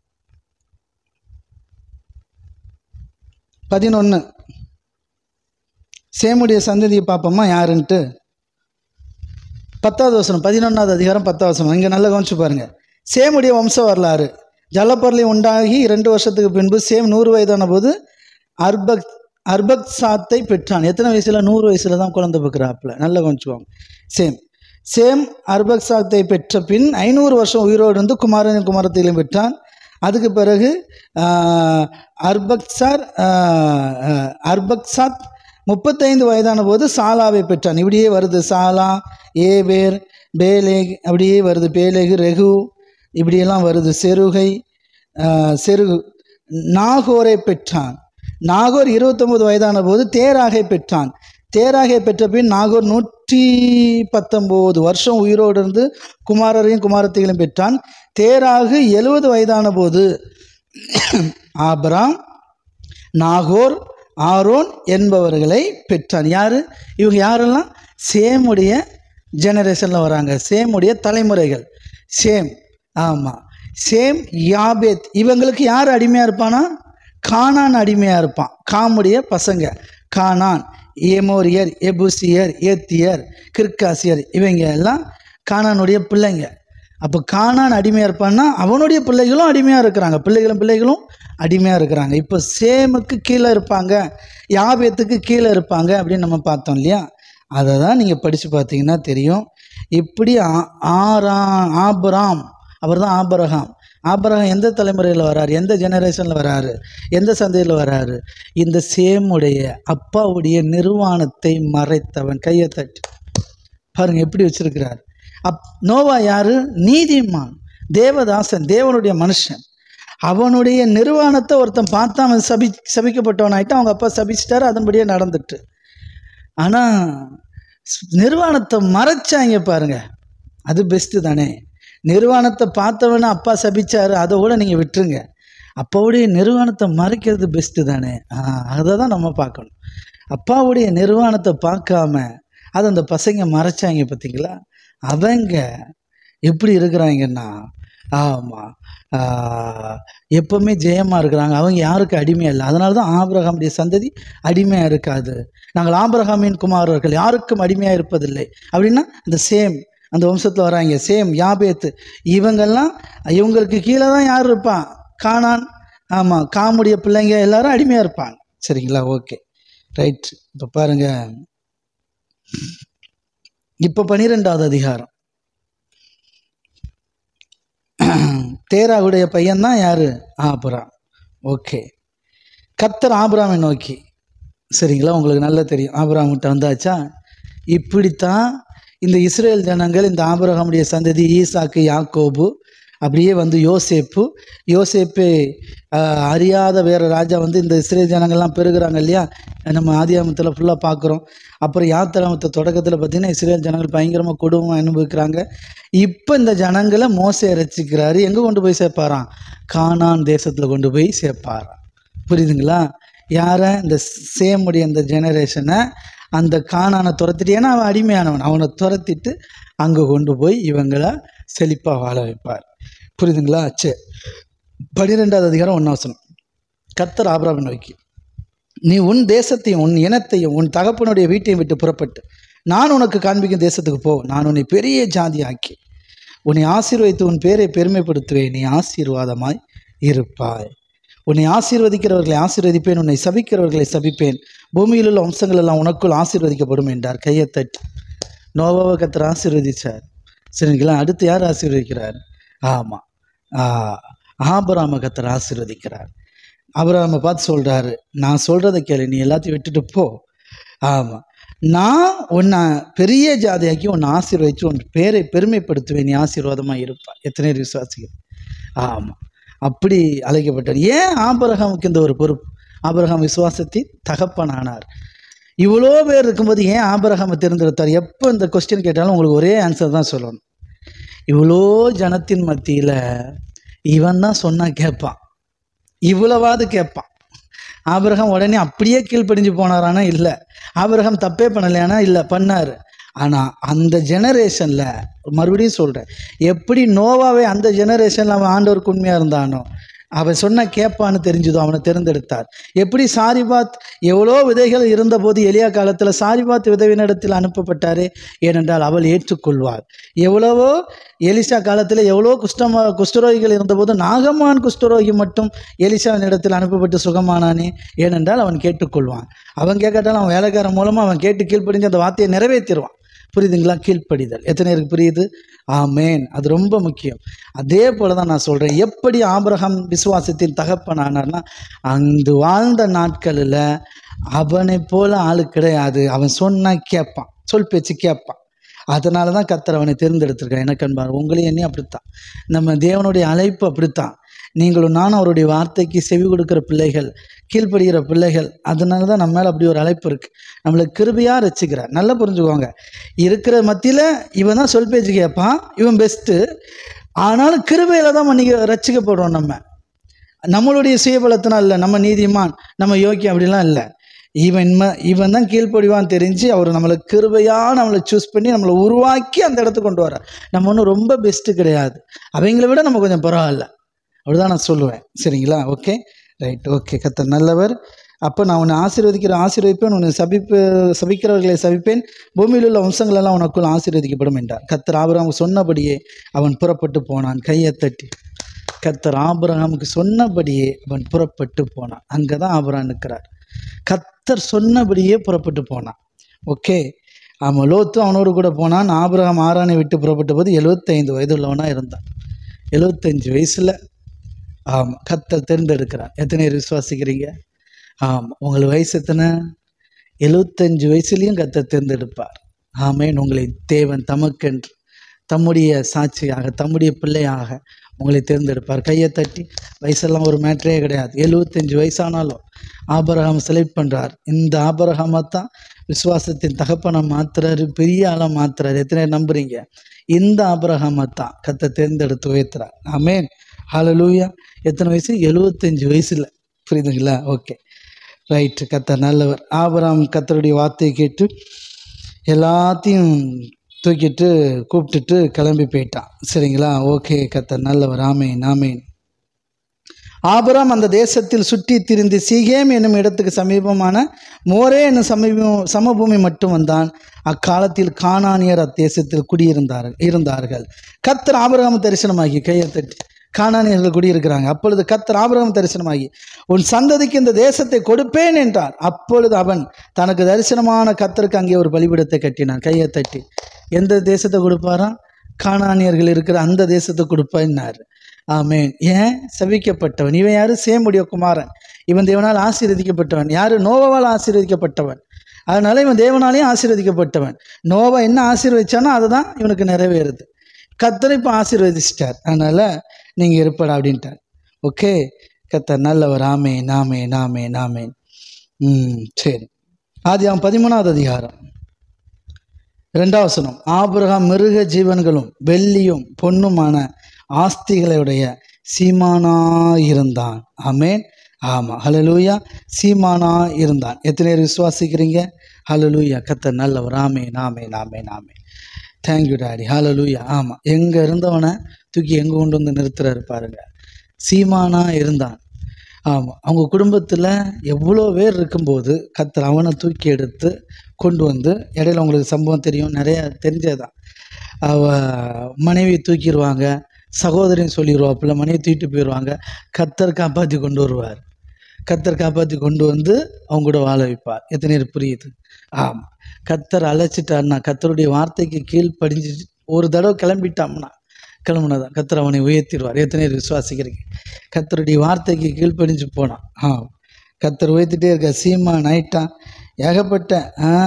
11 சேமுடைய சந்ததியை பார்ப்போமா யாருன்ட்டு. 10வது வசனம், 11வது அதிகாரம் 10வது வசனம். இங்கே நல்லா கவனிச்சு பாருங்கள். சேமுடைய வம்ச வரலாறு. ஜலப்பொருளை உண்டாகி 2 வருஷத்துக்கு பின்பு சேம் 100 வயதான போது அர்பக்சாத்தை பெற்றான். எத்தனை வயசில்? 100 வயசில் தான் குழந்தை பெற்கிறாப்புல. நல்லா கவனிச்சுவாங்க. சேம் அர்பக்சாத்தை பெற்ற பின் 500 வருஷம் உயிரோடு இருந்து குமாரனையும் குமாரத்தையும் பெற்றான். அதுக்கு பிறகு அர்பக்சாத் 35 வயதான போது சாலாவை பெற்றான். இப்படியே வருது, சாலா, ஏபேர், பேலேக், அப்படியே வருது, பேலேகு, ரெகு, இப்படியெல்லாம் வருது, செருகு. நாகோரை பெற்றான். நாகோர் 29 வயதான போது தேராகை பெற்றான். தேராகை பெற்ற பின் நாகோர் 119 வருஷம் உயிரோடு இருந்து குமாரரையும் குமாரத்தையும் பெற்றான். தேராகு 70 வயதான போது ஆபிராம், நாகோர், ஆரோன் என்பவர்களை பெற்றான். யார் இவங்க? யாரெல்லாம்? சேமுடைய ஜெனரேஷனில் வராங்க, சேமுடைய தலைமுறைகள். சேம், ஆமாம், சேம், யாபேத், இவங்களுக்கு யார் அடிமையாக இருப்பானா? கானான் அடிமையாக இருப்பான். காமுடைய பசங்க கானான், ஏமோரியர், எபூசியர், ஏத்தியர், கிர்காசியர், இவங்க எல்லாம் கானானுடைய பிள்ளைங்க. அப்போ கானான் அடிமையாக இருப்பான்னா அவனுடைய பிள்ளைகளும் அடிமையாக இருக்கிறாங்க, பிள்ளைகளும் அடிமையாக இருக்கிறாங்க. இப்போ சேமுக்கு கீழே இருப்பாங்க, யாபேத்துக்கு கீழே இருப்பாங்க அப்படின்னு நம்ம பார்த்தோம் இல்லையா? அதை தான் நீங்கள் படித்து பார்த்தீங்கன்னா தெரியும். இப்படி ஆபிராம், அவர் தான் ஆபிரகாம். ஆபிரகாம் எந்த தலைமுறையில் வராரு? எந்த ஜெனரேஷனில் வராரு? எந்த சந்தையில் வராரு? இந்த சேமுடைய அப்பாவுடைய நிர்வாணத்தை மறைத்தவன். கையை தட்டு பாருங்கள் எப்படி வச்சிருக்கிறார். நோவா யாரு? நீதிமான், தேவதாசன், தேவனுடைய மனுஷன். அவனுடைய நிர்வாணத்தை ஒருத்தன் பார்த்தா அவன் சபிக்கப்பட்டவன் ஆகிட்டு, அவங்க அப்பா சபிச்சிட்டாரு, அதன்படியே நடந்துட்டு. ஆனால் நிர்வாணத்தை மறைச்சாங்க பாருங்க, அது பெஸ்ட்டு தானே. நிர்வாணத்தை பார்த்தவன அப்பா சபிச்சாரு, அதை கூட நீங்கள் விட்டுருங்க. அப்பாவுடைய நிர்வாணத்தை மறைக்கிறது பெஸ்ட்டு தானே. அதை தான் நம்ம பார்க்கணும். அப்பாவுடைய நிர்வாணத்தை பார்க்காம அதை அந்த பசங்க மறைச்சாங்க பார்த்தீங்களா. அவங்க எப்படி இருக்கிறாங்கன்னா, ஆமாம், எப்போவுமே ஜெயமாக இருக்கிறாங்க. அவங்க யாருக்கு அடிமையாக இல்லை. அதனால தான் ஆபிரகாமுடைய சந்ததி அடிமையாக இருக்காது. நாங்கள் ஆபிரகாமின் குமாரர்கள் யாருக்கும் அடிமையாக இருப்பதில்லை அப்படின்னா அந்த சேம் அந்த வம்சத்தில் வராங்க. சேம் யாபேத்து இவங்கெல்லாம், இவங்களுக்கு கீழே தான் யார் இருப்பான்? கானான். ஆமாம், காமுடைய பிள்ளைங்க எல்லாரும் அடிமையாக இருப்பாங்க. சரிங்களா? Okay, right. இப்போ பாருங்கள், இப்போ 12வது அதிகாரம். தேராவுடைய பையன்தான் யாரு? ஆபிராம். ஓகே, கர்த்தர் ஆபிராமை நோக்கி, சரிங்களா, உங்களுக்கு நல்லா தெரியும் ஆபிராம்கிட்ட வந்தாச்சா. இப்படித்தான் இந்த இஸ்ரேல் ஜனங்கள், இந்த ஆபிரகாமுடைய சந்ததி ஈசாக்கு யாக்கோபு, அப்படியே வந்து யோசேப்பு அறியாத வேறு ராஜா வந்து இந்த இஸ்ரேல் ஜனங்கள்லாம் பெருகிறாங்க இல்லையா. நம்ம ஆதியாகமத்தில் ஃபுல்லாக பார்க்குறோம். அப்புறம் யாத்திராமத்தை தொடக்கத்தில் பார்த்திங்கன்னா இஸ்ரேல் ஜனங்கள் பயங்கரமாக கொடுமை அனுபவிக்கிறாங்க. இப்போ இந்த ஜனங்களை மோசே ரசிக்கிறாரு. எங்கே கொண்டு போய் சேர்ப்பாராம்? கானான் தேசத்தில் கொண்டு போய் சேர்ப்பாராம். புரியுதுங்களா? யாரை? இந்த சேமுடைய இந்த ஜெனரேஷனை, அந்த கானானை துரத்திட்டு, ஏன்னா அவன் அடிமையானவன், அவனை துரத்திட்டு அங்கே கொண்டு போய் இவங்களை செழிப்பாக வாழ வைப்பார். புரியுதுங்களா? சரி, 12வது அதிகாரம் 1 வசனம். கர்த்தர் ஆபிரகாமை நோக்கி, நீ உன் தேசத்தையும் உன் இனத்தையும் உன் தகப்பனுடைய வீட்டையும் விட்டு புறப்பட்டு நான் உனக்கு காண்பிக்கும் தேசத்துக்கு போ. நான் உன்னை பெரிய ஜாதி ஆக்கி உன்னை ஆசீர்வதித்து உன் பேரை பெருமைப்படுத்துவேன். நீ ஆசீர்வாதமாய் இருப்பாய். உன்னை ஆசீர்வதிக்கிறவர்களை ஆசீர்வதிப்பேன், உன்னை சபிக்கிறவர்களை சபிப்பேன். பூமியில் உள்ள வம்சங்கள் எல்லாம் உனக்குள் ஆசீர்வதிக்கப்படும் என்றார். கையை தட்டி நோவாவை கர்த்தர் ஆசீர்வதிச்சார். சரிங்களா? அடுத்து யார் ஆசீர்வதிக்கிறார்? ஆமாம், ஆபிரகாமை கர்த்தர் ஆசீர்வதிக்கிறார். ஆபிரகாமை பார்த்து சொல்கிறாரு, நான் சொல்கிறத கேளு, நீ எல்லாத்தையும் விட்டுட்டு போ. ஆமாம், நான் உன்னை பெரிய ஜாதியாக்கி உன்னை ஆசீர்வதித்து உன் பேரை பெருமைப்படுத்துவேன். நீ ஆசீர்வாதமாக இருப்பாய். எத்தனை விசுவாசிகள்? ஆமாம், அப்படி அழைக்கப்பட்டார். ஏன் ஆபிரகாமுக்கு இந்த ஒரு பொறுப்பு? ஆபிரகாம் விசுவாசத்தின் தகப்பன் ஆனார். இவ்வளோ பேர் இருக்கும்போது ஏன் ஆபிரகாமை தேர்ந்தெடுத்தார்? எப்போ இந்த கொஸ்டின் கேட்டாலும் உங்களுக்கு ஒரே ஆன்சர் தான் சொல்லணும். இவ்வளோ ஜனத்தின் மத்தியில் இவன் தான் சொன்னால் கேட்பான், இவ்வளவாது கேட்பான். ஆபிரகாம் உடனே அப்படியே கீழ்ப்படிஞ்சு போனாரானா? இல்லை. ஆபிரகாம் தப்பே பண்ணலையானா? இல்லை, பண்ணார். ஆனால் அந்த ஜெனரேஷனில், மறுபடியும் சொல்கிறேன், எப்படி நோவாவே அந்த ஜெனரேஷனில் அவன் ஆண்டவருக்கு உண்மையாக இருந்தானோ, அவன் சொன்ன கேட்பான்னு தெரிஞ்சதோ அவனை தேர்ந்தெடுத்தார். எப்படி சாரிபாத் எவ்வளோ விதைகள் இருந்தபோது எலியா காலத்தில் சாரிபாத் விதவினிடத்தில் அனுப்பப்பட்டாரே, ஏனென்றால் அவள் ஏற்றுக்கொள்வாள். எவ்வளவோ எலிசா காலத்தில் எவ்வளோ குஷ்டரோகிகள் இருந்தபோது நாகமான் குஷ்டரோகி மட்டும் எலிசாவின் இடத்தில் அனுப்பப்பட்டு சுகமானானே, ஏனென்றால் அவன் கேட்டுக்கொள்வான். அவன் கேட்காட்டாலும் அவன் வேலைக்காரன் மூலமாக அவன் கேட்டு கீழ்ப்படிஞ்சு அந்த வார்த்தையை நிறைவேற்றிடுவான். புரியுதுங்களா? கீழ்ப்படிதல் எத்தனை பேருக்கு புரியுது? ஆமேன். அது ரொம்ப முக்கியம். அதே போல தான் நான் சொல்கிறேன், எப்படி ஆபிரகாம் விசுவாசத்தின் தகப்பன் ஆனார்னா, அந்த வாழ்ந்த நாட்களில் அவனை போல ஆளு கிடையாது. அவன் சொன்னால் கேட்பான், சொல் பேச்சு கேட்பான். அதனால தான் கர்த்தர் அவனை தேர்ந்தெடுத்திருக்கான். எனக்கு அன்பார், உங்களையும் என்னையும் அப்படித்தான். நம்ம தேவனுடைய அழைப்பு அப்படித்தான். நீங்களும் நானும் அவருடைய வார்த்தைக்கு செவி கொடுக்குற பிள்ளைகள், கீழ்ப்படுகிற பிள்ளைகள். அதனால தான் நம்ம மேலே அப்படி ஒரு அழைப்பு இருக்குது. நம்மளை கிருபையாக ரசிக்கிறார். நல்லா புரிஞ்சுக்கோங்க. இருக்கிற மத்தியில் இவன் தான் சொல் பேச்சு கேட்பான், இவன் பெஸ்ட்டு. ஆனாலும் கிருபையில் தான் ரசிக்கப்படுறோம். நம்மளுடைய சுயபலத்தினா இல்லை, நம்ம நீதிமான், நம்ம யோக்கியம் அப்படிலாம் இல்லை. இவன் தான் கீழ்ப்படிவான்னு தெரிஞ்சு அவர் நம்மளை கிருபையாக நம்மளை சூஸ் பண்ணி நம்மளை உருவாக்கி அந்த இடத்துக்கு கொண்டு வர. நம்ம ஒன்றும் ரொம்ப பெஸ்ட்டு கிடையாது, அவங்கள விட நம்ம கொஞ்சம் பரவாயில்ல. அப்படிதான் நான் சொல்லுவேன். சரிங்களா? Okay, right. ஓகே, கர்த்தர் நல்லவர். அப்போ நான் உன்னை ஆசீர்வதிப்பேன், உன்னை சபிக்கிறவர்களை சபிப்பேன், பூமியில் உள்ள வம்சங்களெல்லாம் உனக்குள் ஆசீர்வதிக்கப்படும் என்றார். கர்த்தர் ஆபிரகாமுக்கு சொன்னபடியே அவன் புறப்பட்டு போனான். கையை தட்டி கர்த்தர் ஆபிரகாமுக்கு சொன்னபடியே அவன் புறப்பட்டு போனான். அங்கே தான் ஆபிரகாம் நிற்கிறார். கர்த்தர் சொன்னபடியே புறப்பட்டு போனான். ஓகே, அவன் லோத்தும் அவனோடு கூட போனான். ஆபிரகாம் ஆரானை விட்டு புறப்பட்ட போது 75 வயது உள்ளவனாக இருந்தான். 75 வயசில் ஆமாம் கர்த்தர் தேர்ந்தெடுக்கிறார். எத்தனை பேர் விசுவாசிக்கிறீங்க? ஆமாம், உங்களுக்கு வயசு எத்தனை? 75 வயசுலேயும் கர்த்தர் தேர்ந்தெடுப்பார். ஆமேன். உங்களை தேவன் தமக்கென்று தம்முடைய சாட்சியாக தம்முடைய பிள்ளையாக உங்களை தேர்ந்தெடுப்பார். கையை தட்டி. வயசெல்லாம் ஒரு மேட்டரே கிடையாது. 75 வயசானாலும் ஆபிரகாம் செலக்ட் பண்ணுறார். இந்த ஆபிரகாமை தான் விசுவாசத்தின் தகப்பனை மாத்துறாரு, பெரிய ஆளாக மாத்துறாரு. எத்தனை பேர் நம்புறீங்க? இந்த ஆபிரகாமை தான் கர்த்தர் தேர்ந்தெடுத்து உயர்த்துறார். ஆமென், ஹல்லேலூயா. எத்தனை வயசு? 75 வயசுல. புரியுதுங்களா? Okay, right. கர்த்தர் நல்லவர். ஆபிரகாம் கர்த்தருடைய வார்த்தையை கேட்டு எல்லாத்தையும் தூக்கிட்டு கூப்பிட்டுட்டு கிளம்பி போயிட்டான். சரிங்களா? ஓகே, கர்த்தர் நல்லவர். ஆமேன், ஆமேன். ஆபிரகாம் அந்த தேசத்தில் சுற்றி திரிந்து சீகேம் என்னும் இடத்துக்கு சமீபமான மோரே என்னும் சமபூமி மட்டும் வந்தான். அக்காலத்தில் கானானியர் அத்தேசத்தில் இருந்தார்கள். கர்த்தர் ஆபிரகாம் தரிசனமாகி, கையை தட்டி, கானானியர்கள் குடியிருக்கிறாங்க. அப்பொழுது கர்த்தர் ஆபிரகாம் தரிசனமாகி, உன் சந்ததிக்கு இந்த தேசத்தை கொடுப்பேன் என்றார். அப்பொழுது அவன் தனக்கு தரிசனமான கர்த்தருக்கு அங்கே ஒரு பலிபீடத்தை கட்டினான். கையை தட்டி, எந்த தேசத்தை கொடுப்பாராம்? கானானியர்கள் இருக்கிற அந்த தேசத்தை கொடுப்பார். ஆமேன். ஏன்? சபிக்கப்பட்டவன். இவன் யாரு? சேமுடைய குமாரன். இவன் தேவனால் ஆசீர்வதிக்கப்பட்டவன். யாரு? நோவாவால் ஆசீர்வதிக்கப்பட்டவன். அதனால இவன் தேவனாலேயும் ஆசீர்வதிக்கப்பட்டவன். நோவா என்ன ஆசீர்வதிச்சானோ அதுதான் இவனுக்கு நிறைவேறுது. கர்த்தர் இப்போ ஆசீர்வதிச்சிட்டார். அதனால நீங்கள் இருப்படா அப்படின்ட்டார். ஓகே, கர்த்தர் நல்லவர். ஆமேன், ஆமேன், ஆமேன், ஆமேன். சரி, ஆதியாகமம் 13வது அதிகாரம் 2வது வசனம். ஆபிரகாம் மிருக ஜீவன்களும் வெள்ளியும் பொன்னுமான ஆஸ்திகளுடைய சீமானா இருந்தான். ஆமேன், ஆமாம், ஹல்லேலூயா. சீமானா இருந்தான். எத்தனை பேர் விசுவாசிக்கிறீங்க? ஹல்லேலூயா. கர்த்தர் நல்லவர். Amen, amen, amen, amen. Thank you daddy. Hallelujah. ஆமாம், எங்கே இருந்தவனை தூக்கி எங்கே கொண்டு வந்து நிறுத்துறாரு பாருங்க. சீமானா இருந்தான். ஆமாம், அவங்க குடும்பத்தில் எவ்வளோ பேர் இருக்கும்போது கர்த்தர் அவனை தூக்கி எடுத்து கொண்டு வந்து, இடையில உங்களுக்கு சம்பவம் தெரியும், நிறையா தெரிஞ்சதான். மனைவி தூக்கிடுவாங்க, சகோதரின்னு சொல்லிடுவாப்புல, மனைவி தூக்கிட்டு போயிடுவாங்க. கர்த்தர் காப்பாற்றி கொண்டு வருவார். கர்த்தர் காப்பாற்றி கொண்டு வந்து அவங்க கூட வாழ வைப்பார். எத்தனை பேர் புரியுது? ஆமாம், கர்த்தர் அழைச்சிட்டார்னா, கர்த்தருடைய வார்த்தைக்கு கீழ்ப்படிஞ்சு ஒரு தடவை கிளம்பிட்டான்னா, கிளம்புனதான் கர்த்தர் அவனை உயர்த்திடுவார். எத்தனை பேர் விசுவாசிக்கிறீங்க? கர்த்தருடைய வார்த்தைக்கு கீழ்ப்படிஞ்சு போனான். கர்த்தர் உயர்த்திட்டே இருக்க. சீமான் ஆயிட்டான். ஏகப்பட்ட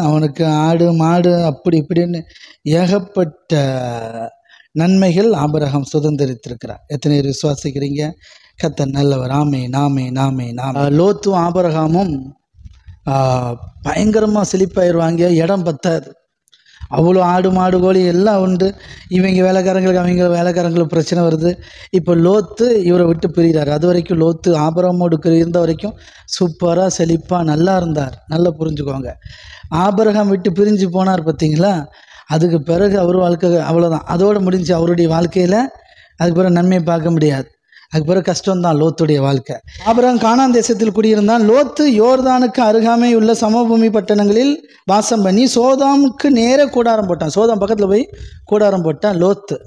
அவனுக்கு ஆடு மாடு அப்படி இப்படின்னு ஏகப்பட்ட நன்மைகள் ஆபிரகாம் சுதந்திரித்திருக்கிறார். எத்தனை பேர் விசுவாசிக்கிறீங்க? கர்த்தர் நல்லவர். ஆமேன், ஆமேன், ஆமேன், ஆமேன். லோத்தும் ஆபிரகாமும் பயங்கரமாக செழிப்பாயிருவாங்க. இடம் பத்தாது. அவ்வளோ ஆடு மாடு கோழி எல்லாம் உண்டு. அவங்க வேலைக்காரங்களுக்கு பிரச்சனை வருது. இப்போ லோத்து இவரை விட்டு பிரிகிறார். அது வரைக்கும் லோத்து ஆபிரகாமோடு இருந்த வரைக்கும் சூப்பராக செழிப்பாக நல்லா இருந்தார். நல்லா புரிஞ்சுக்கோங்க. ஆபிரகாம் விட்டு பிரிஞ்சு போனார் பார்த்தீங்களா? அதுக்கு பிறகு அவர் வாழ்க்கை அவ்வளோதான், அதோடு முடிஞ்சு. அவருடைய வாழ்க்கையில் அதுக்கு பிறகு நன்மையை பார்க்க முடியாது. அதுக்கு பிறகு கஷ்டம்தான் லோத்துடைய வாழ்க்கை. ஆபிரகாம் கானான் தேசத்தில் குடியிருந்தான். லோத்து யோர்தானுக்கு அருகாமை உள்ள சமபூமி பட்டணங்களில் வாசம் பண்ணி சோதாமுக்கு நேர கூடாரம் போட்டான். சோதாம் பக்கத்தில் போய் கூடாரம் போட்டான் லோத்து.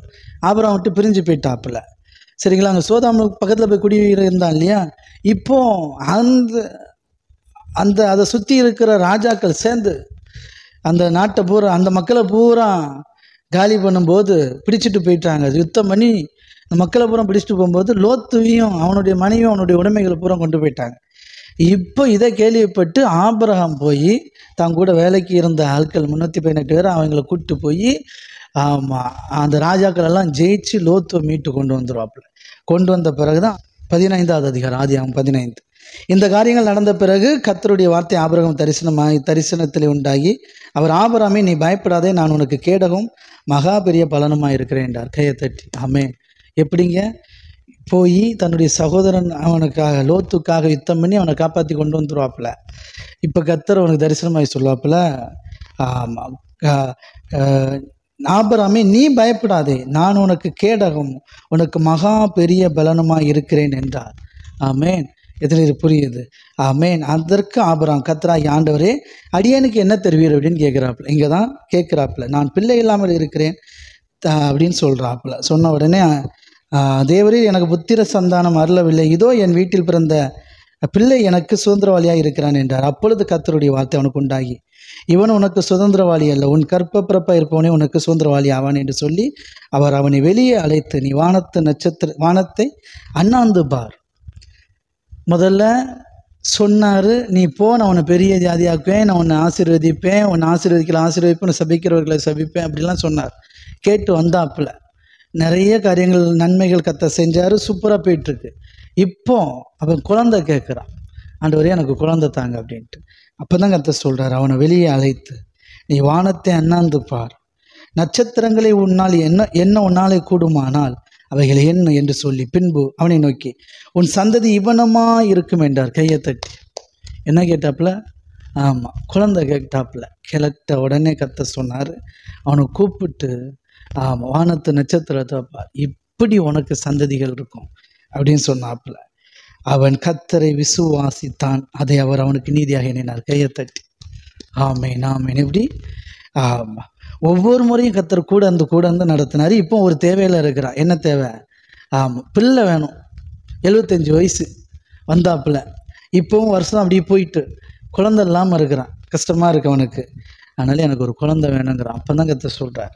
ஆபிரகாம் விட்டு பிரிஞ்சு போயிட்டாப்புல. சரிங்களா? அங்கே சோதாமுக்கு பக்கத்தில் போய் குடியிருந்தான் இல்லையா? இப்போ அதை சுற்றி இருக்கிற ராஜாக்கள் சேர்ந்து அந்த நாட்டை பூரா, அந்த மக்களை பூரா காலி பண்ணும்போது பிடிச்சிட்டு போயிட்டாங்க. யுத்தம் பண்ணி அந்த மக்களை பூரா பிடிச்சிட்டு போகும்போது லோத்துவையும் அவனுடைய மனைவியும் அவனுடைய உடைமைகளை பூரா கொண்டு போயிட்டாங்க. இப்போ இதை கேள்விப்பட்டு ஆபிரகாம் போய் தான் கூட வேலைக்கு இருந்த ஆட்கள் 318 பேர் அவங்கள கூப்பிட்டு போய் அந்த ராஜாக்கள் எல்லாம் ஜெயிச்சு லோத்துவை மீட்டு கொண்டு வந்துடுவாப்புல. கொண்டு வந்த பிறகு தான் 15வது அதிகாரம், ஆதியாகமம் 15. இந்த காரியங்கள் நடந்த பிறகு கர்த்தருடைய வார்த்தை ஆபிரகாம் தரிசனத்தில் உண்டாகி, அவர் ஆபிரகாமே, நீ பயப்படாதே, நான் உனக்கு கேடகம் மகா பெரிய பலனுமாக இருக்கிறேன் என்றார். கையை தட்டி ஆமென். எப்படிங்க? போய் தன்னுடைய சகோதரன் அவனுக்காக லோத்துக்காக யுத்தம் பண்ணி அவனை காப்பாற்றி கொண்டு வந்துடுவாப்புல. இப்போ கர்த்தர் அவனுக்கு தரிசனமாகி சொல்லுவாப்புல, ஆபிரகாமே நீ பயப்படாதே, நான் உனக்கு கேடகம் உனக்கு மகா பெரிய பலனுமாக இருக்கிறேன் என்றார். ஆமென். எத்தனை புரியுது? ஆமென். அதற்கு ஆபிரகாம், கர்த்தராகிய ஆண்டவரே, அடியனுக்கு என்ன தருவீர் அப்படின்னு கேட்குறாப்புல. இங்கே தான் கேட்குறாப்புல, நான் பிள்ளை இல்லாமல் இருக்கிறேன் அப்படின்னு சொல்கிறாப்புல. சொன்ன உடனே, தேவரீர் எனக்கு புத்திர சந்தானம் அருளவில்லை, இதோ என் வீட்டில் பிறந்த பிள்ளை எனக்கு சுதந்திரவாளியாக இருக்கிறான் என்றார். அப்பொழுது கர்த்தருடைய வார்த்தை அவனுக்கு உண்டாகி, இவன் உனக்கு சுதந்திரவாளி அல்ல, உன் கற்பப்பிறப்பாக இருப்பவனே உனக்கு சுதந்திரவாளி ஆவான் என்று சொல்லி அவர் அவனை வெளியே அழைத்து, நீ வானத்தை அண்ணாந்து பார். முதல்ல சொன்னார், நீ போ, நான் உன்னை பெரிய ஜாதியாக்குவேன், நான் உன்னை ஆசீர்வதிப்பேன், உன்னை ஆசீர்வதிப்பேன், சபிக்கிறவர்களை சபிப்பேன் அப்படிலாம் சொன்னார். கேட்டு வந்தாப்புல நிறைய காரியங்கள் நன்மைகள் கர்த்தர் செஞ்சார். சூப்பராக போயிட்டுருக்கு. இப்போ அவன் குழந்தை கேட்குறான், ஆண்டவரே எனக்கு குழந்தை தாங்க அப்படின்ட்டு. அப்போ தான் கர்த்தர் சொல்கிறார், அவனை வெளியே அழைத்து நீ வானத்தை அண்ணாந்து பார், நட்சத்திரங்களை உன்னால் என்ன உன்னாலே கூடுமானால் அவைகளை என்ன என்று சொல்லி பின்பு அவனை நோக்கி உன் சந்ததி இவனமா இருக்கும் என்றார். கையை தட்டி என்ன கேட்டாப்புல? ஆமாம், குழந்தை கேட்டாப்புல. கிளட்ட உடனே கர்த்தர் சொன்னார், அவனை கூப்பிட்டு ஆமாம் வானத்து நட்சத்திரத்தை பார், இப்படி உனக்கு சந்ததிகள் இருக்கும் அப்படின்னு சொன்னாப்புல. அவன் கர்த்தரை விசுவாசித்தான், அதை அவர் அவனுக்கு நீதியாக எண்ணினார். கையை தட்டி ஆமேன் ஆமேன். எப்படி? ஆமாம், ஒவ்வொரு முறையும் கர்த்தர் கூட வந்து நடத்தினார். இப்போ ஒரு தேவையில் இருக்கிறான். என்ன தேவை? ஆமாம், பிள்ளை வேணும். 75 வயசு வந்தாப்புல. இப்போவும் வருஷம் அப்படியே போயிட்டு குழந்தை இல்லாமல் இருக்கிறான். கஷ்டமாக இருக்கு அவனுக்கு. அதனால எனக்கு ஒரு குழந்தை வேணுங்கிறான். அப்போ தான் கர்த்தர் சொல்கிறார்,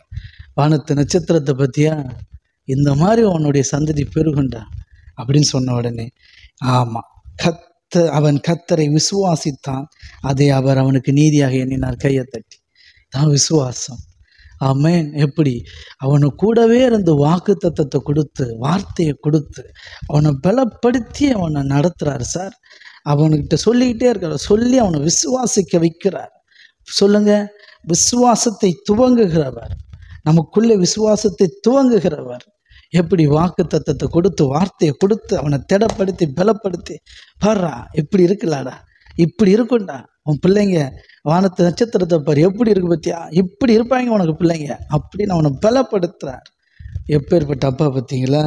வானத்து நட்சத்திரத்தை பற்றியா, இந்த மாதிரி உன்னுடைய சந்ததி பெருகுண்டா அப்படின்னு சொன்ன உடனே ஆமாம், அவன் கர்த்தரை விசுவாசித்தான், அதை அவர் அவனுக்கு நீதியாக எண்ணினார். கையை தட்டி தான் விசுவாசம். ஆமேன். எப்படி? அவனு கூடவே இருந்து வாக்குத்தத்தத்தை கொடுத்து வார்த்தையை கொடுத்து அவனை பலப்படுத்தி அவனை நடத்துகிறார் சார். அவனுக்கிட்ட சொல்லிக்கிட்டே இருக்கார், சொல்லி அவனை விசுவாசிக்க வைக்கிறார். சொல்லுங்க, விசுவாசத்தை துவங்குகிறவர், நமக்குள்ளே விசுவாசத்தை துவங்குகிறவர். எப்படி? வாக்குத்தத்தத்தை கொடுத்து வார்த்தையை கொடுத்து அவனை திடப்படுத்தி பலப்படுத்தி பாடுறா, இப்படி இருக்கலாடா, இப்படி இருக்கும்டா உன் பிள்ளைங்க, வானத்து நட்சத்திரத்தை பாரு எப்படி இருக்கு பத்தியா, இப்படி இருப்பாங்க உனக்கு பிள்ளைங்க அப்படின்னு அவனை பலப்படுத்துறார். எப்பேற்பட்ட அப்பா பார்த்தீங்களா?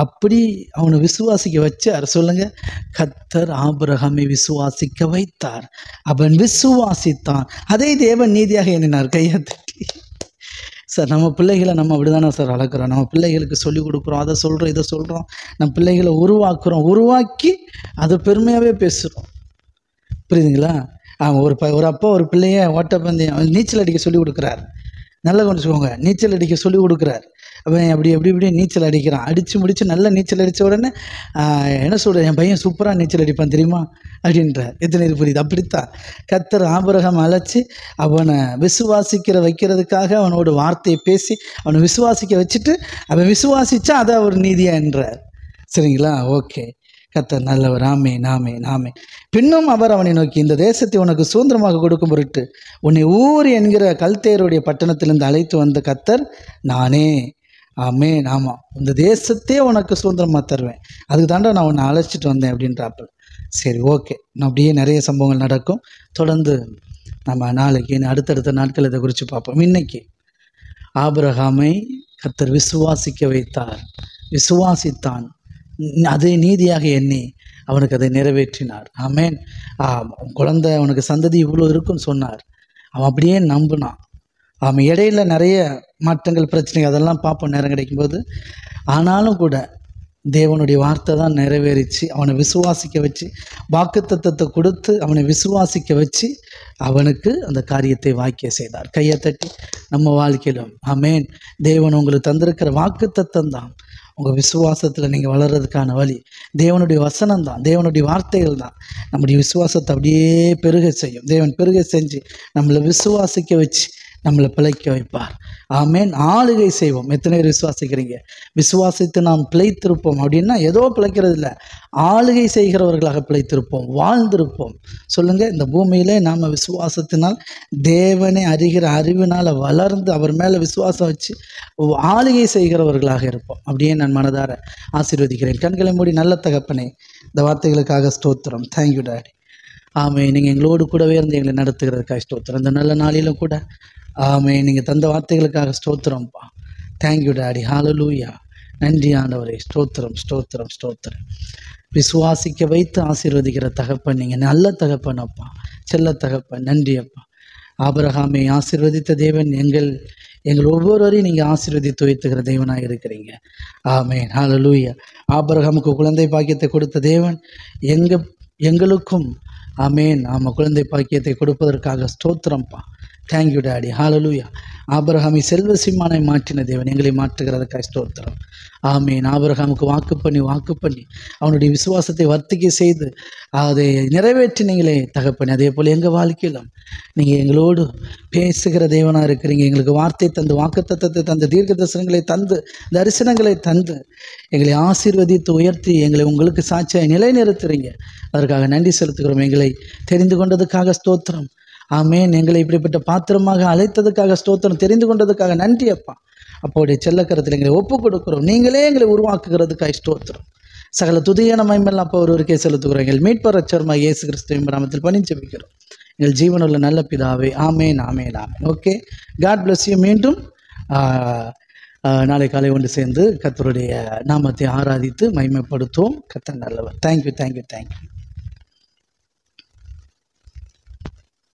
அப்படி அவனை விசுவாசிக்க வச்சார். சொல்லுங்க, கர்த்தர் ஆபிரகாமை விசுவாசிக்க வைத்தார், அவன் விசுவாசித்தான், அதை தேவன் நீதியாக எண்ணினார். கையை தட்டி சார், நம்ம பிள்ளைகளை நம்ம அப்படிதானே சார் வளர்க்குறோம். நம்ம பிள்ளைகளுக்கு சொல்லிக் கொடுக்குறோம், அதை சொல்கிறோம், இதை சொல்கிறோம். நம்ம பிள்ளைகளை உருவாக்குறோம், உருவாக்கி அதை பெருமையாகவே பேசுகிறோம். புரியுதுங்களா? ஒரு அப்பா ஒரு பிள்ளைய ஓட்டப்பந்தயம் நீச்சல் அடிக்க சொல்லிக் கொடுக்குறார். நல்லா கொஞ்சம் நீச்சல் அடிக்க சொல்லிக் கொடுக்குறார். அவன் அப்படி நீச்சல் அடிக்கிறான். அடித்து முடித்து நல்லா நீச்சல் அடித்த உடனே என்ன சொல்கிற, என் பையன் சூப்பராக நீச்சல் அடிப்பான் தெரியுமா அப்படின்றார். எத்தனை இது புரியுது? அப்படித்தான் கர்த்தர் ஆபிரகாம் அழைச்சி அவனை விசுவாசிக்கிற வைக்கிறதுக்காக அவனோட வார்த்தையை பேசி அவனை விசுவாசிக்க வச்சுட்டு அவன் விசுவாசித்தா அதை அவர் நீதியா என்றார். சரிங்களா? ஓகே, கர்த்தர் நல்லவர். ஆமேன் ஆமேன் ஆமேன். பின்னும் அவர் அவனை நோக்கி, இந்த தேசத்தை உனக்கு சுதந்திரமாக கொடுக்கும் பொருட்டு உன்னை ஊர் என்கிற கல்தேயருடைய பட்டணத்திலிருந்து அழைத்து வந்த கர்த்தர் நானே. ஆமேன். ஆமாம், இந்த தேசத்தையே உனக்கு சுதந்திரமாக தருவேன், அதுக்கு தாண்டா நான் உன்னை அழைச்சிட்டு வந்தேன் அப்படின்றாப்புல. சரி, ஓகே. அப்படியே நிறைய சம்பவங்கள் நடக்கும். தொடர்ந்து நம்ம நாளைக்கு அடுத்தடுத்த நாட்கள் இதை குறித்து பார்ப்போம். இன்னைக்கு ஆபிரகாமை கர்த்தர் விசுவாசிக்க வைத்தார், விசுவாசித்தான், அதை நீதியாக எண்ணி அவனுக்கு அதை நிறைவேற்றினார். ஆமேன். குழந்தை அவனுக்கு சந்ததி இவ்வளோ இருக்குன்னு சொன்னார். அவன் அப்படியே நம்பினான். அவன் இடையில நிறைய மாற்றங்கள், பிரச்சனைகள் அதெல்லாம் பார்ப்போம் நேரம் கிடைக்கும்போது. ஆனாலும் கூட தேவனுடைய வார்த்தை தான் நிறைவேறிச்சு. அவனை விசுவாசிக்க வச்சு, வாக்குத்தத்தத்தை கொடுத்து அவனை விசுவாசிக்க வச்சு அவனுக்கு அந்த காரியத்தை வாக்கிய செய்தார். கையை தட்டி நம்ம வாழ்க்கையிலும் ஆமேன். தேவன் உங்களுக்கு தந்திருக்கிற வாக்குத்தத்தம் தான் உங்கள் விசுவாசத்தில் நீங்கள் வளர்கிறதுக்கான வழி. தேவனுடைய வசனம் தான், தேவனுடைய வார்த்தைகள் தான் நம்முடைய விசுவாசத்தை அப்படியே பெருக செய்யும். தேவன் பெருக செஞ்சு நம்மளை விசுவாசிக்க வச்சு நம்மளை பிழைக்க வைப்பார். ஆமேன். ஆளுகை செய்வோம். எத்தனை பேர் விசுவாசிக்கிறீங்க? விசுவாசித்து நாம் பிழைத்திருப்போம் அப்படின்னா ஏதோ பிழைக்கிறது இல்லை, ஆளுகை செய்கிறவர்களாக பிழைத்திருப்போம், வாழ்ந்திருப்போம். சொல்லுங்கள், இந்த பூமியிலே நாம் விசுவாசத்தினால் தேவனை அறிகிற அறிவினால் வளர்ந்து அவர் மேலே விசுவாசம் வச்சு ஆளுகை செய்கிறவர்களாக இருப்போம். அப்படியே நான் மனதார ஆசீர்வதிக்கிறேன். கண்களை மூடி நல்ல தகப்பனே, இந்த வார்த்தைகளுக்காக ஸ்தோத்திரம். Thank you daddy. ஆமே, நீங்கள் எங்களோடு கூடவே இருந்து எங்களை நடத்துகிறதுக்காக ஸ்தோத்திரம். இந்த நல்ல நாளிலும் கூட ஆமே, நீங்கள் தந்த வார்த்தைகளுக்காக ஸ்தோத்திரம்ப்பா. Thank you daddy. ஹல்லேலூயா. நன்றி ஆண்டவரே. ஸ்தோத்திரம் ஸ்தோத்திரம் ஸ்தோத்திரம். விசுவாசிக்க வைத்து ஆசீர்வதிக்கிற தகப்பன் நீங்கள், நல்ல தகப்பன் அப்பா, செல்ல தகப்பன். நன்றி அப்பா. ஆபிரகாமை ஆசீர்வதித்த தேவன் எங்கள் ஒவ்வொருவரையும் நீங்கள் ஆசீர்வதித்து வைத்துக்கிற தேவனாக இருக்கிறீங்க. ஆமேன். ஹல்லேலூயா. ஆபிரகாமுக்கு குழந்தை பாக்கியத்தை கொடுத்த தேவன் எங்களுக்கும் ஆமேன் குழந்தை பாக்கியத்தை கொடுப்பதற்காக ஸ்தோத்திரம்ப்பா. Thank you daddy. ஹalleluya. ஆபிரகாமை செல்வ சீமானை மாற்றின தேவன் எங்களை மாற்றுகிறதுக்காக ஸ்தோத்திரம். ஆமீன். ஆபிரகாமுக்கு வாக்கு பண்ணி அவனுடைய விசுவாசத்தை வர்த்திக்க செய்து அதை நிறைவேற்றினீங்களே தகப்பனே, அதே போல் எங்கள் வாழ்க்கையிலும் நீங்கள் எங்களோடு பேசுகிற தேவனாக இருக்கிறீங்க. எங்களுக்கு வார்த்தை தந்து, வாக்குத்தத்தத்தை தந்து, தீர்க்க தரிசனங்களை தந்து, தரிசனங்களை தந்து எங்களை ஆசீர்வதித்து உயர்த்தி எங்களை உங்களுக்கு சாட்சியாக நிலைநிறுத்துறீங்க. அதற்காக நன்றி செலுத்துகிறோம். எங்களை தெரிந்து கொண்டதுக்காக ஸ்தோத்திரம். ஆமேன். எங்களை இப்படிப்பட்ட பாத்திரமாக அழைத்ததுக்காக ஸ்தோத்திரம். தெரிந்து கொண்டதுக்காக நன்றி அப்பா. அப்போடைய செல்லக்கரத்தில் எங்களை ஒப்புக் கொடுக்கிறோம். நீங்களே எங்களை உருவாக்குகிறதுக்காக ஸ்தோத்திரம். சகல துதியான மகிமையெல்லாம் அப்போ ஒருவருக்கே செலுத்துகிறோம். எங்கள் மீட்பர் ரட்சகருமாகிய இயேசு கிறிஸ்துவின் நாமத்தில் பணிந்து ஜெபிக்கிறோம் எங்கள் ஜீவனுள்ள நல்ல பிதாவே. Amen, amen, amen. Okay, God bless you. மீண்டும் நாளை காலை ஒன்று சேர்ந்து கர்த்தருடைய நாமத்தை ஆராதித்து மகிமைப்படுத்துவோம். கர்த்தர் நல்லவர். தேங்க்யூ.